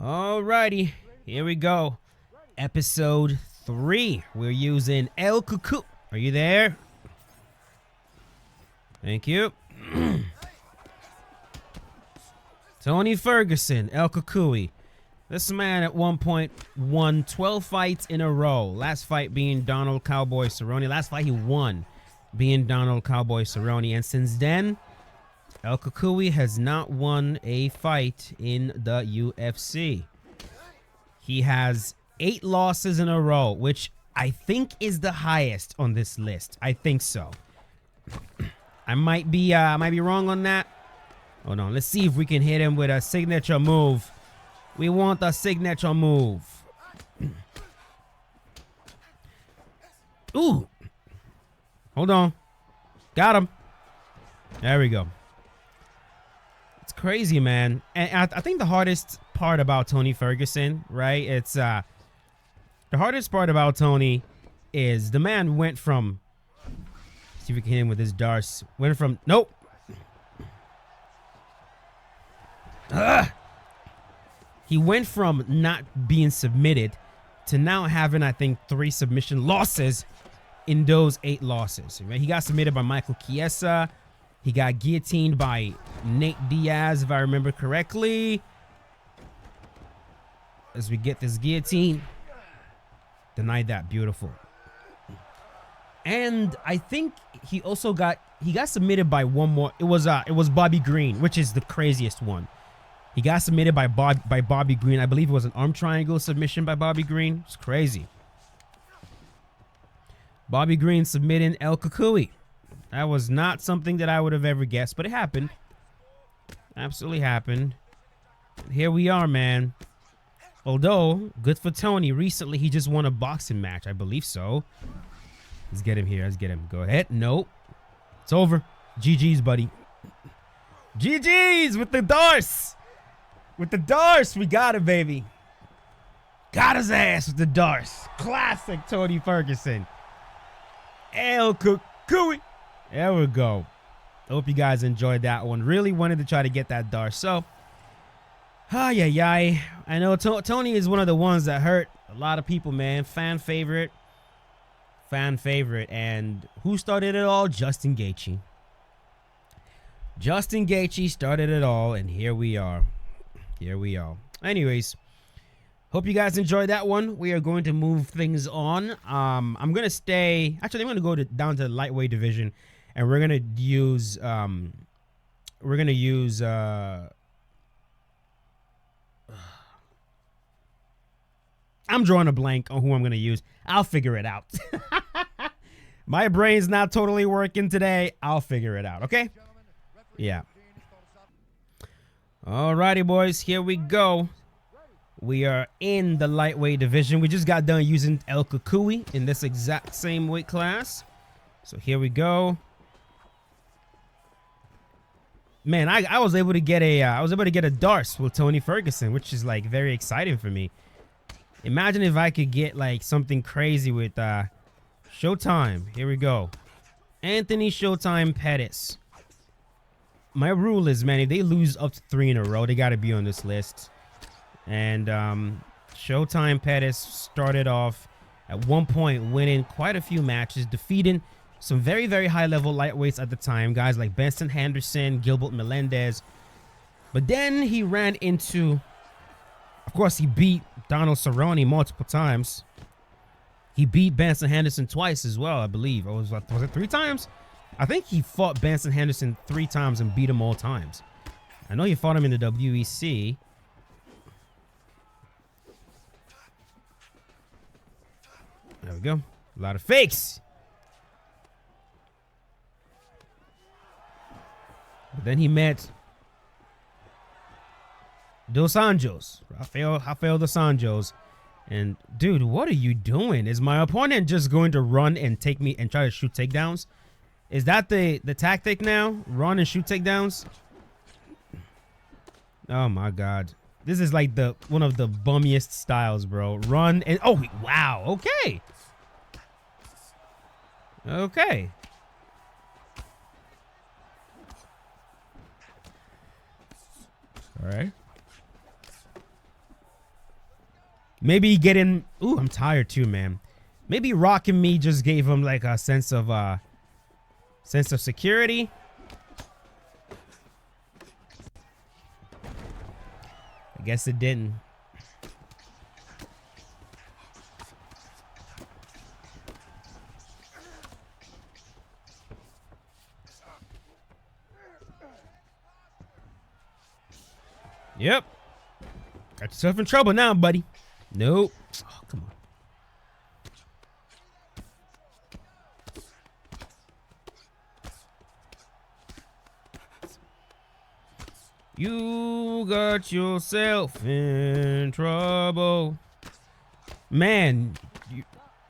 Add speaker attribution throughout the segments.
Speaker 1: Alrighty, here we go. Episode 3. We're using El Cuckoo. Are you there? Thank you. Tony Ferguson, El Cuckoo. This man at one point won 12 fights in a row. Last fight being Donald Cowboy Cerrone. Last fight he won being Donald Cowboy Cerrone. And since then, El Cuckoo has not won a fight in the UFC. He has 8 losses in a row, which I think is the highest on this list. I think so. I might be wrong on that. Hold on, let's see if we can hit him with a signature move. We want a signature move. Ooh. Hold on. Got him. There we go. It's crazy, man. And I think the hardest part about Tony Ferguson, right? It's the hardest part about Tony is the man went from, see if we can hit him with his darts. Went from, nope. He went from not being submitted to now having, I think, 3 submission losses in those 8 losses. Right? He got submitted by Michael Chiesa. He got guillotined by Nate Diaz, if I remember correctly. As we get this guillotine. Denied that. Beautiful. And I think he also got submitted by one more. It was Bobby Green, which is the craziest one. He got submitted by Bobby Green. I believe it was an arm triangle submission by Bobby Green. It's crazy. Bobby Green submitting El Cuckoo. That was not something that I would have ever guessed, but it happened. Absolutely happened. Here we are, man. Although, good for Tony. Recently, he just won a boxing match. I believe so. Let's get him here. Let's get him. Go ahead. Nope. It's over. GG's, buddy. GG's with the darts. With the darts, we got it, baby. Got his ass with the darts. Classic Tony Ferguson. El Cuckoo. There we go. Hope you guys enjoyed that one. Really wanted to try to get that dart. So, I know Tony is one of the ones that hurt a lot of people, man. Fan favorite. And who started it all? Justin Gaethje. Justin Gaethje started it all, and here we are. Anyways, hope you guys enjoyed that one. We are going to move things on. I'm going to go down to the lightweight division, and we're going to use I'm drawing a blank on who I'm going to use. I'll figure it out. My brain's not totally working today. I'll figure it out, okay? Yeah. Alrighty, boys. Here we go. We are in the lightweight division. We just got done using El Cuckoo in this exact same weight class. So here we go. Man, I was able to get a darts with Tony Ferguson, which is like very exciting for me. Imagine if I could get like something crazy with Showtime. Here we go. Anthony Showtime Pettis. My rule is, man, if they lose up to 3 in a row, they got to be on this list. And Showtime Pettis started off at one point winning quite a few matches, defeating some very, very high-level lightweights at the time, guys like Benson Henderson, Gilbert Melendez. But then he ran into, of course, he beat Donald Cerrone multiple times. He beat Benson Henderson twice as well, I believe. Was it 3 times? I think he fought Benson Henderson 3 times and beat him all times. I know he fought him in the WEC. There we go. A lot of fakes. But then he met Dos Anjos, Rafael Dos Anjos. And dude, what are you doing? Is my opponent just going to run and take me and try to shoot takedowns? Is that the tactic now? Run and shoot takedowns? Oh my God. This is like one of the bummiest styles, bro. Run and oh wow, okay. Okay. All right. Maybe getting... Ooh, I'm tired too, man. Maybe rocking me just gave him like a sense of security. I guess it didn't. Yep. Got yourself in trouble now, buddy. Nope. Oh, come on. You got yourself in trouble. Man,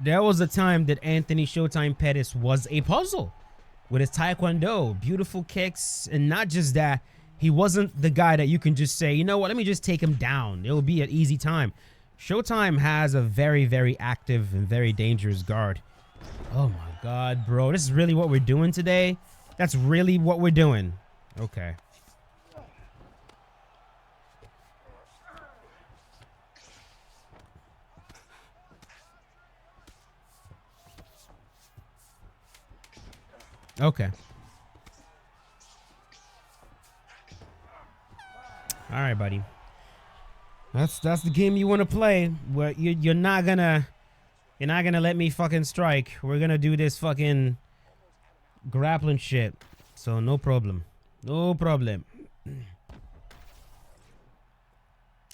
Speaker 1: there was a time that Anthony Showtime Pettis was a puzzle with his taekwondo. Beautiful kicks, and not just that, he wasn't the guy that you can just say, you know what, let me just take him down. It will be an easy time. Showtime has a very, very active and very dangerous guard. Oh my God, bro. This is really what we're doing today? That's really what we're doing. Okay. Okay. All right, buddy. That's the game you want to play. Where you're not gonna let me fucking strike. We're gonna do this fucking grappling shit. So no problem. No problem.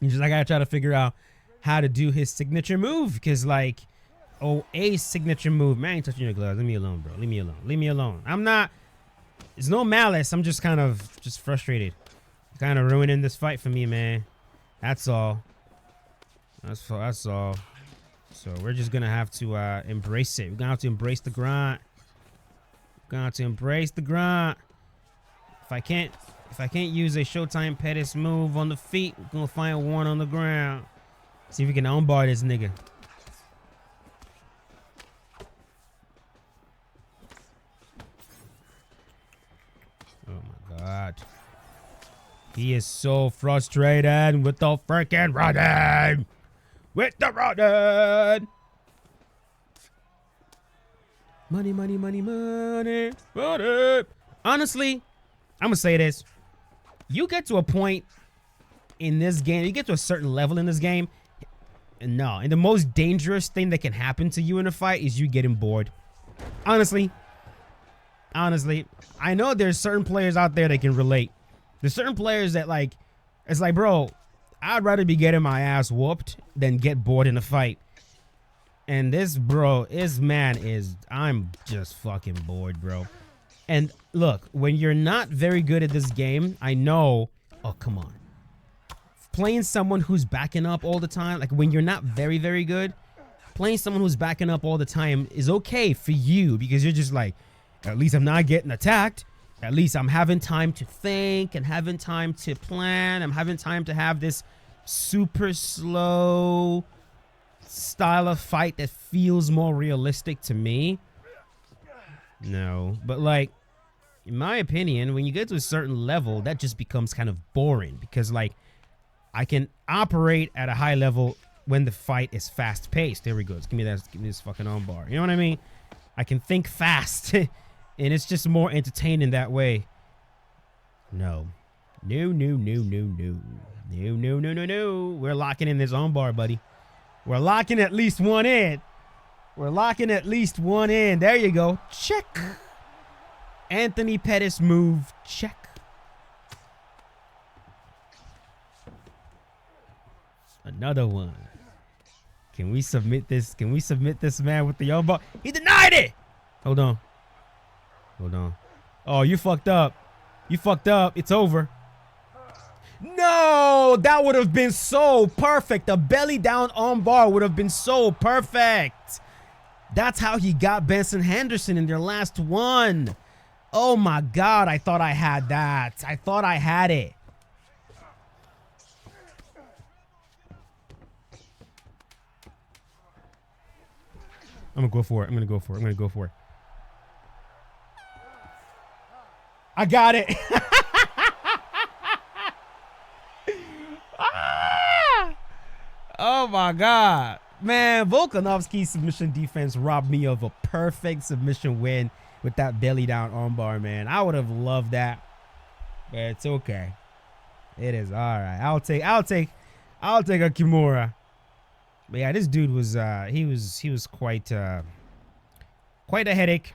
Speaker 1: It's just I gotta try to figure out how to do his signature move, because like, a signature move. Man, I ain't touching your gloves. Leave me alone, bro. Leave me alone. Leave me alone. I'm not. It's no malice. I'm just kind of frustrated. Kind of ruining this fight for me, man. That's all. That's all. So we're just gonna have to embrace it. We're gonna have to embrace the grind. We're gonna have to embrace the grind. If I can't use a Showtime Pettis move on the feet, we're gonna find one on the ground. See if we can unbar this nigga. Oh my God. He is so frustrated with the freaking running. With the running. Money, money, money, money, money. Honestly, I'm gonna say this. You get to a point in this game, you get to a certain level in this game, and the most dangerous thing that can happen to you in a fight is you getting bored. Honestly, I know there's certain players out there that can relate. There's certain players that like, it's like, bro, I'd rather be getting my ass whooped than get bored in a fight. And this man is, I'm just fucking bored, bro. And look, when you're not very good at this game, I know, oh, come on. Playing someone who's backing up all the time, like when you're not very, very good, playing someone who's backing up all the time is okay for you, because you're just like, at least I'm not getting attacked. At least I'm having time to think and having time to plan. I'm having time to have this super slow style of fight that feels more realistic to me. No, but like, in my opinion, when you get to a certain level, that just becomes kind of boring, because like, I can operate at a high level when the fight is fast paced. There we go. Give me this fucking arm bar. You know what I mean? I can think fast. And it's just more entertaining that way. No. No. We're locking in this armbar, buddy. We're locking at least one in. There you go. Check. Anthony Pettis move. Check. Another one. Can we submit this? Can we submit this man with the armbar? He denied it. Hold on. Oh, you fucked up. It's over. No, that would have been so perfect. The belly down arm bar would have been so perfect. That's how he got Benson Henderson in their last one. Oh my God, I thought I had that. I thought I had it. I'm gonna go for it. I got it. Oh Oh my God. Man, Volkanovski's submission defense robbed me of a perfect submission win with that belly down armbar, man. I would have loved that. But it's okay. It is all right. I'll take a Kimura. But yeah, this dude was he was quite a headache.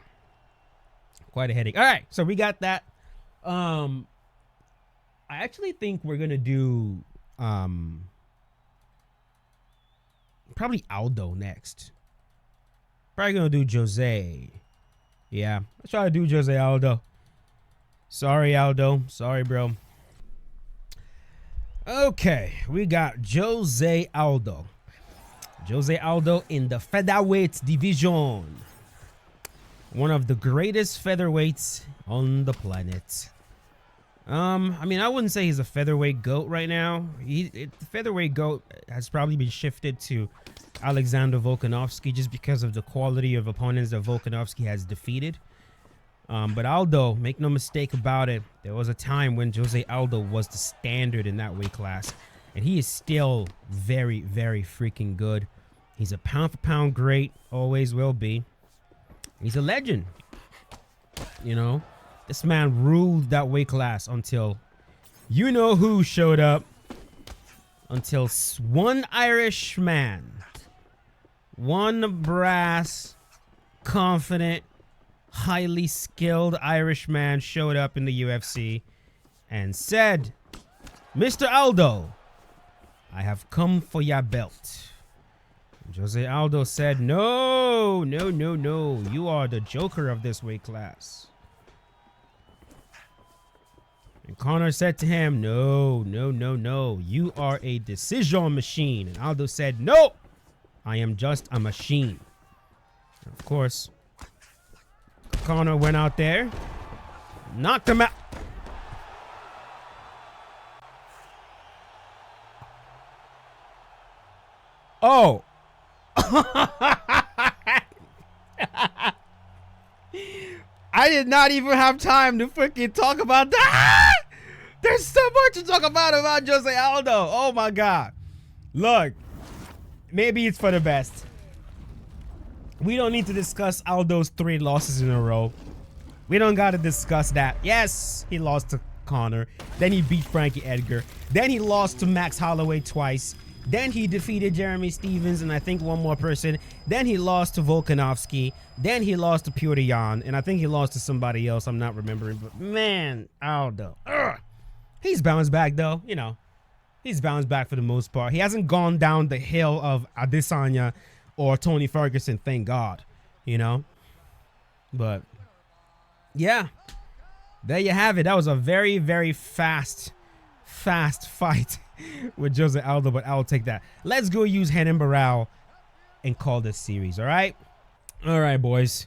Speaker 1: Quite a headache. All right, so we got that. I actually think we're gonna do probably Aldo next. Probably gonna do Jose. Yeah, let's try to do Jose Aldo. Sorry, Aldo. Sorry, bro. Okay, we got Jose Aldo. Jose Aldo in the featherweight division. One of the greatest featherweights on the planet. I mean, I wouldn't say he's a featherweight GOAT right now. The featherweight GOAT has probably been shifted to Alexander Volkanovski just because of the quality of opponents that Volkanovski has defeated. But Aldo, make no mistake about it, there was a time when Jose Aldo was the standard in that weight class. And he is still very, very freaking good. He's a pound-for-pound great, always will be. He's a legend. You know, this man ruled that weight class until you know who showed up. Until one Irish man, one brass, confident, highly skilled Irish man showed up in the UFC and said, "Mr. Aldo, I have come for your belt." And Jose Aldo said, "No, no, no, no. You are the joker of this weight class." And Conor said to him, "No, no, no, no. You are a decision machine." And Aldo said, "No, I am just a machine." And of course, Conor went out there, knocked him out. Oh. I did not even have time to freaking talk about that. There's so much to talk about Jose Aldo. Oh my God. Look, maybe it's for the best. We don't need to discuss Aldo's 3 losses in a row. We don't got to discuss that. Yes, he lost to Conor. Then he beat Frankie Edgar. Then he lost to Max Holloway twice. Then he defeated Jeremy Stevens and I think one more person. Then he lost to Volkanovski. Then he lost to Petr Yan. And I think he lost to somebody else. I'm not remembering. But man, Aldo. He's bounced back though. You know, he's bounced back for the most part. He hasn't gone down the hill of Adesanya or Tony Ferguson, thank God. You know. But yeah, there you have it. That was a very, very fast fight with Jose Aldo, but I'll take that. Let's go use Renan Barao and call this series, all right? All right, boys.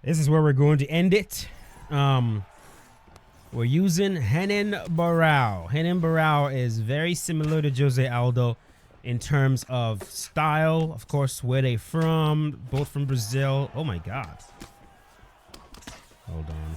Speaker 1: This is where we're going to end it. We're using Renan Barao. Renan Barao is very similar to Jose Aldo in terms of style. Of course, where they from, both from Brazil. Oh, my God. Hold on.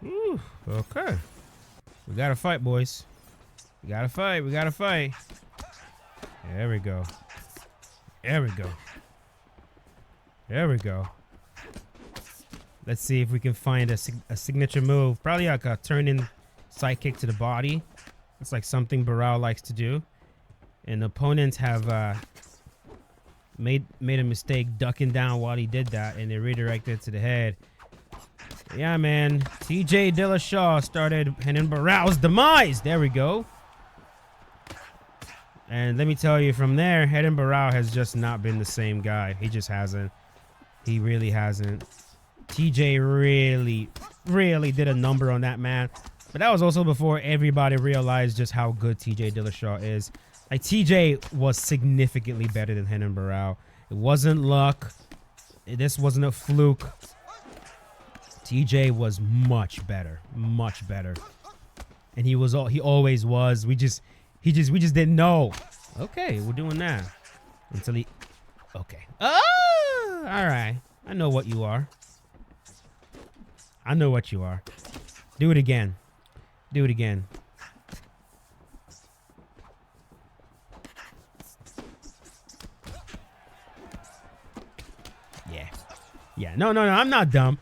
Speaker 1: Ooh, okay. We gotta fight, boys. We gotta fight. We gotta fight. There we go. There we go. There we go. Let's see if we can find a signature move. Probably like a turn-in side kick to the body. It's like something Barao likes to do. And opponents have made a mistake ducking down while he did that, and they redirected to the head. Yeah, man. TJ Dillashaw started Renan Barao's demise. There we go. And let me tell you, from there, Renan Barao has just not been the same guy. He just hasn't. He really hasn't. TJ really did a number on that man. But that was also before everybody realized just how good TJ Dillashaw is. Like, TJ was significantly better than Renan Barao. It wasn't luck. This wasn't a fluke. TJ was much better, and he always was. We just didn't know. Okay, we're doing that until he. Okay. Oh, all right. I know what you are. I know what you are. Do it again. Do it again. Yeah. Yeah. No. I'm not dumb.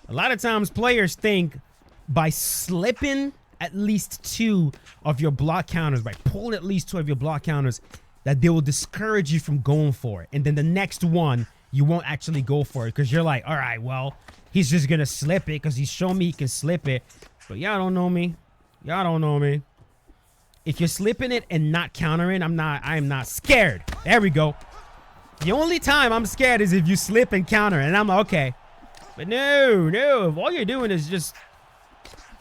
Speaker 1: A lot of times players think by slipping at least 2 of your block counters, by pulling at least 2 of your block counters, that they will discourage you from going for it. And then the next one, you won't actually go for it because you're like, all right, well, he's just going to slip it because he's shown me he can slip it. But y'all don't know me. Y'all don't know me. If you're slipping it and not countering, I am not scared. There we go. The only time I'm scared is if you slip and counter. And I'm like, okay. But no. If all you're doing is just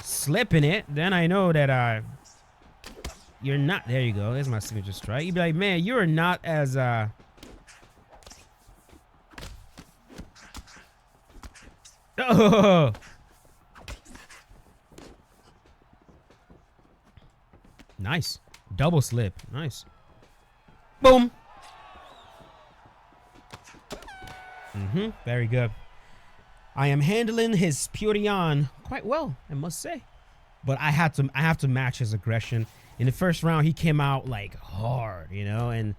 Speaker 1: slipping it, then I know that you're not. There you go. There's my signature strike. You'd be like, man, you're not as oh. Nice. Double slip. Nice. Boom. Very good. I am handling his Purion quite well, I must say. But I have to match his aggression. In the first round, he came out like hard, you know, and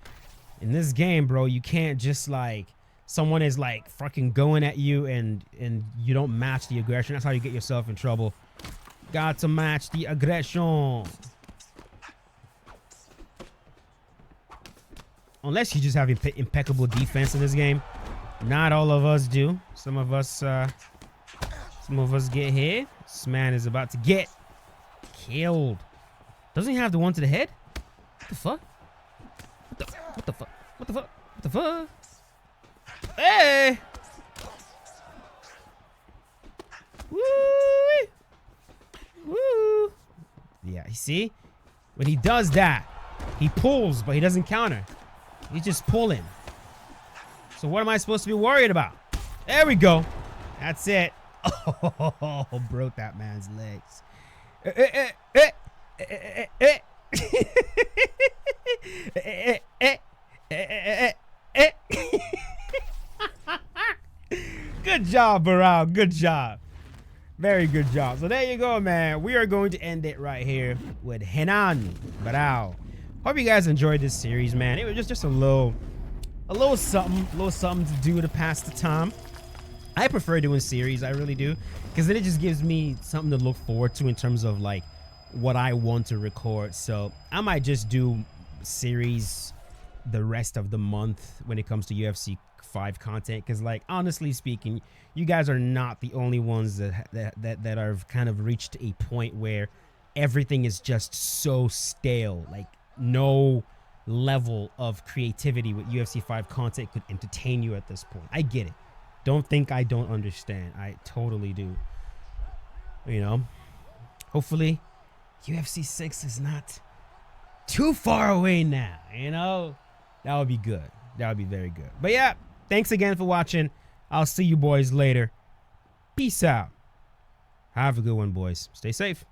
Speaker 1: in this game, bro, you can't just like someone is like fucking going at you and you don't match the aggression. That's how you get yourself in trouble. Got to match the aggression. Unless you just have impeccable defense in this game. Not all of us do. Some of us get hit. This man is about to get killed. Doesn't he have the one to the head? What the fuck? What the fuck? What the fuck? What the fuck? Hey! Woo! Woo! Yeah, you see? When he does that, he pulls, but he doesn't counter. He's just pulling. So what am I supposed to be worried about? There we go. That's it. Oh, broke that man's legs. Good job, Barao. Good job. Very good job. So there you go, man. We are going to end it right here with Renan Barao. Hope you guys enjoyed this series, man. It was just a little something to do to pass the time. I prefer doing series, I really do, because then it just gives me something to look forward to in terms of like what I want to record. So I might just do series the rest of the month when it comes to UFC 5 content, because like honestly speaking, you guys are not the only ones that have kind of reached a point where everything is just so stale. Like no level of creativity with UFC 5 content could entertain you at this point. I get it. Don't think I don't understand. I totally do. You know, hopefully UFC 6 is not too far away now. You know, that would be good. That would be very good. But yeah, thanks again for watching. I'll see you boys later. Peace out. Have a good one, boys. Stay safe.